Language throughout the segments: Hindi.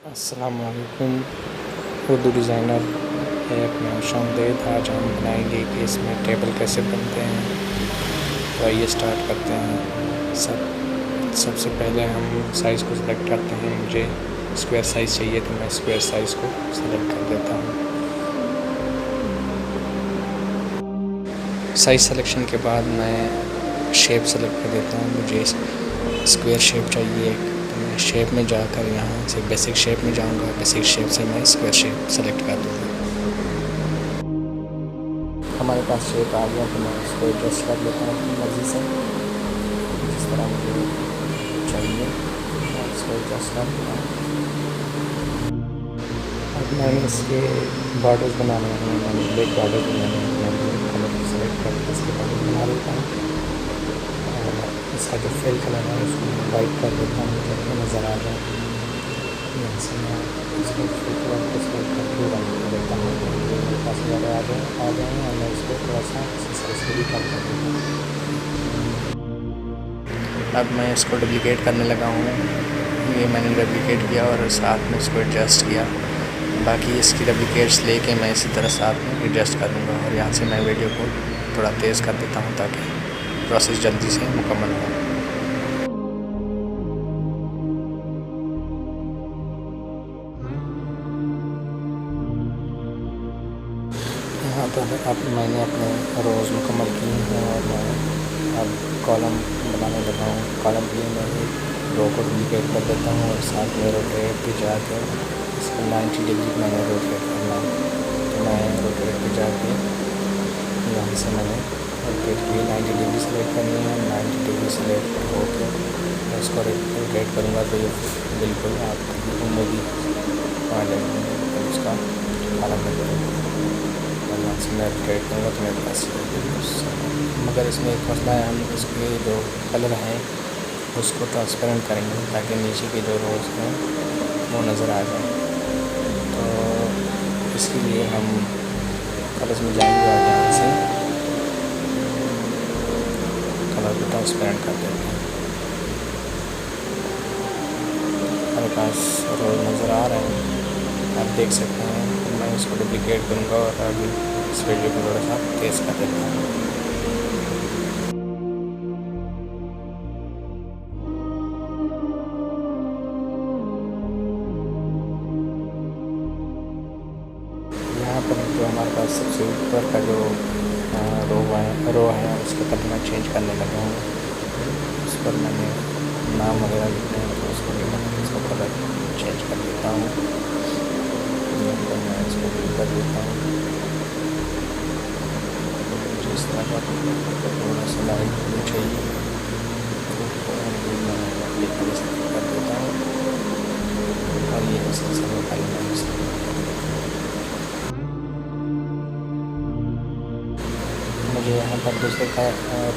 अस्सलाम वालेकुम। उर्दू डिज़ाइनर ऐप में खुशामदीद। आज हम बनाएंगे कि इसमें टेबल कैसे बनते हैं। तो आइए स्टार्ट करते हैं। सबसे पहले हम साइज़ को सिलेक्ट करते हैं। मुझे स्क्वायर साइज़ चाहिए तो मैं स्क्वायर साइज़ को सिलेक्ट कर देता हूँ। साइज़ सिलेक्शन के बाद मैं शेप सेलेक्ट कर देता हूँ। मुझे स्क्वायर शेप चाहिए तो मैं शेप में जाकर यहाँ से बेसिक शेप में जाऊँगा। बेसिक शेप से मैं स्क्वायर शेप सेलेक्ट कर दूँगा। हमारे पास शेप आ गया तो मैं इसको एडजस्ट कर लेता हूँ अपनी मर्ज़ी से, जिस तरह मुझे चाहिए मैं इसको एडजस्ट कर लेता हूँ। अब मैंने इसके बॉर्डर्स बनाने हैं। मैंने ब्लैक बॉर्डर बनाने हैं। मैं ब्लैक कलर को सेलेक्ट करके इसके बॉर्डर बना लेता हूँ। इसका जो फिल कलर है उसको मैं वाइट कर देता हूँ ताकि नज़र आ जाए। यहाँ से मैं इसको फिल कलर को सेलेक्ट करके वाइट कर देता हूँ। मेरे पास ज़्यादा आ जाए और मैं इसको थोड़ा सा साइज़ को भी कम कर देता हूँ। अब मैं इसको डुप्लिकेट करने लगा हूँ। ये मैंने डुप्लिकेट किया और साथ में इसको एडजस्ट किया। बाकी इसकी डुप्लिकेट्स लेके मैं इसी तरह साथ में एडजस्ट कर लूँगा। और यहाँ से मैं वीडियो को थोड़ा तेज़ कर देता हूँ ताकि प्रोसेस जल्दी से मुकम्मल हो। यहाँ पर अब मैंने अपने रोज़ मुकम्मल किए हैं और मैं अब कॉलम बनाने लगा हूँ। कॉलम के लिए मैं रो को डुप्लिकेट कर देता हूँ और साथ में रोटेट पे जाकर इसको 90 डिग्री मैंने रोटेट करना है। तो मैं रोटेट पे जाके यहाँ से मैंने रोटेट की 90 डिग्री सेलेक्ट करनी है। 90 डिग्री सेलेक्ट होकर मैं इसको रोटेट करूँगा तो ये बिल्कुल आप मूवी आ जाएगी उसका कॉलम में। और यहाँ से मैं रोटेट करूँगा तो मेरे पास मगर इसमें एक मसला है, हम इसके जो कलर हैं उसको ट्रांसपेरेंट करेंगे ताकि नीचे के जो रोज़ हैं वो नज़र आ जाए। तो इसके लिए हम कलर्स में जाएंगे और यहाँ से कलर को ट्रांसपेरेंट कर देते हैं। हमारे पास रोज़ नज़र आ रहे हैं, आप देख सकते हैं। मैं इसको डुप्लिकेट करूँगा और अभी इस वीडियो को थोड़ा सा तेज़ कर देता हूँ। यहाँ पर जो हमारे पास सबसे ऊपर का जो रो है उसका कलर मैं चेंज करने लगा हूँ। उस पर मैंने नाम वगैरह लिखते हैं तो उसको कलर चेंज कर देता हूँ। तो मैं इसको क्लिक कर देता हूँ। जिस तरह का थोड़ा सा लाइट ब्लू चाहिए तो मैं क्लिक कर देता हूँ और ये इसका सब कलर मुझे यहाँ पर दूसरे का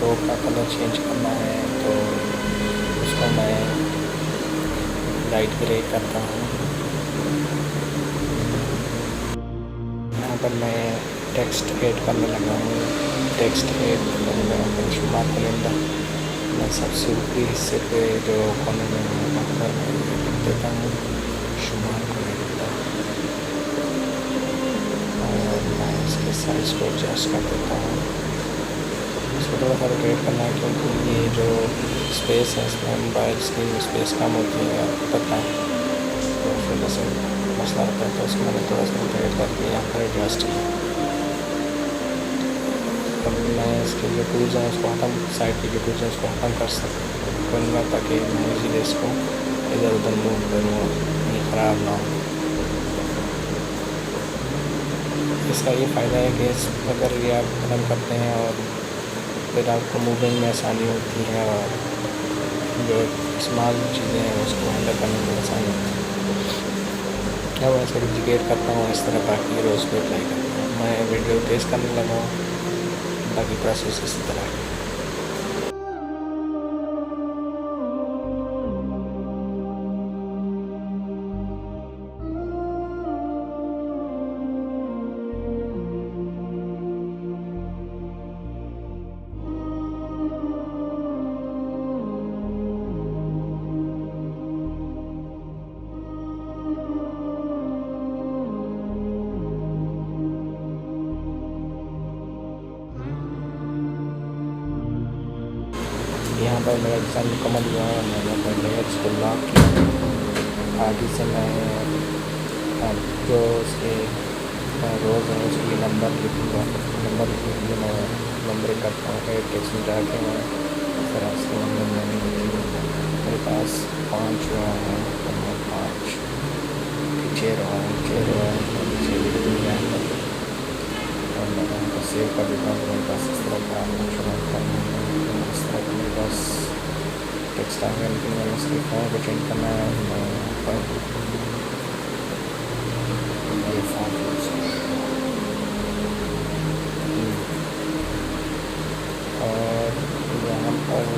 रो का कलर चेंज करना है तो उसको मैं लाइट ग्रे करता हूँ। यहाँ पर मैं टेक्स्ट ऐड करने लगा हूँ। टेक्स्ट ऐड करूँगा शुमार करेंदा। मैं सबसे ऊपरी हिस्से पे जो कोने में वहाँ पर मैं लिख देता हूँ शुमार करेंदा और मैं इसके साइज़ को एडजस्ट कर देता हूँ। इसको थोड़ा सा रोटेट करना है क्योंकि ये जो स्पेस है इसमें मोबाइल स्क्रीन में स्पेस कम होती है, आपको पता है, तो उस वजह से मसला रहता है। तो इसको मैंने थोड़ा सा रोटेट करके यहाँ पर एडजस्ट किया। अब मैं इसके जो टूल्स हैं उसको ख़त्म, साइड के जो टूल्स हैं उसको ख़त्म करूँगा ताकि मैं इसीलिए इसको इधर उधर मूव करूँ और ये ख़राब ना हो। इसका ये फ़ायदा है कि अगर ये आप ख़त्म करते हैं और फिर आपको मूविंग में आसानी होती है और जो स्मॉल चीज़ें हैं उसको हैंडल करने में आसानी होती है। क्या मैं इसको डुप्लिकेट करता हूँ इस तरह बाकी रोज़ को अप्लाई करता हूँ। मैं वीडियो तेज़ करने लगा हूँ, बाकी प्रोसेस इसी तरह है। साइज मुकम्मल हुआ है। मैंने अपने लेयर्स को लॉक किया। आगे से मैं जो उसके रोज़ हैं उसकी नंबर लिखूँगा। नंबर लिखने के लिए मैं नंबरिंग करता हूँ। 8 टेक्स्ट में जाके मैं फिर उसके नंबर मैंने लिखी। मेरे पास 5 हुआ है तो मैं 5 6 रहा है 6 हुआ है तो 6 लिख दूँगा और मैं उनको सेव कर देता हूँ। मेरे पास इस तरह का शुरू करना है। इस तरह का मेरे पास टेक्स्ट आ गया, लेकिन मैंने इसके फॉर्म को चेंज करना है। मैं यहाँ पर ये फॉर्म और यहाँ पर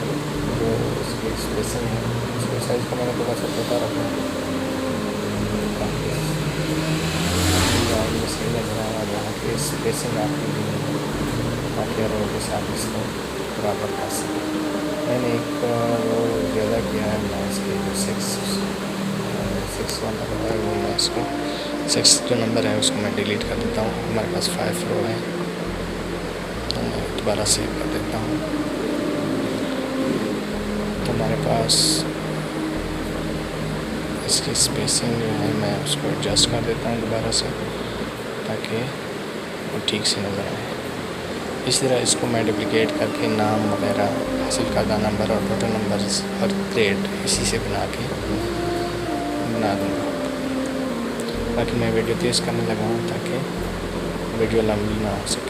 जो इसकी स्पेसिंग है उसके साइज़ को मैंने थोड़ा सा छोटा रखा है ताकि सही नजर आए। यहाँ की स्पेसिंग आपकी दी है ताकि रो के साथ इसको बराबर कर सकें। मैंने एक रो ज़्यादा किया है। मैं इसके जो 6 वाला है वो मैं इसको 6 जो नंबर है उसको मैं डिलीट कर देता हूँ। हमारे पास 5 रो है तो मैं दोबारा सेव कर देता हूँ। तो हमारे पास इसकी स्पेसिंग जो है मैं उसको एडजस्ट कर देता हूँ दोबारा से ताकि वो ठीक से नज़र आए। इस तरह इसको मैं डुप्लिकेट करके नाम वगैरह हासिल करदा नंबर और टोटल नंबर्स और ग्रेड इसी से बना दूँगा। बाकी मैं वीडियो तेज़ करने लगा हूँ ताकि वीडियो लंबी ना हो सके।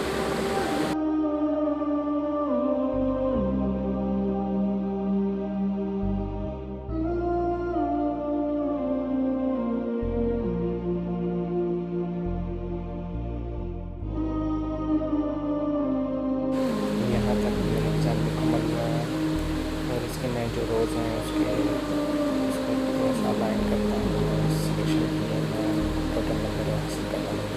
यहाँ तक मेरा एग्ज़ाम मुकम्मल हुआ है और इसके मैं जो रोज़ हैं उसको थोड़ा सा अलाइन करता हूँ। सिलेक्शन के लिए मैं टोटल नंबर हासिल करता हूँ।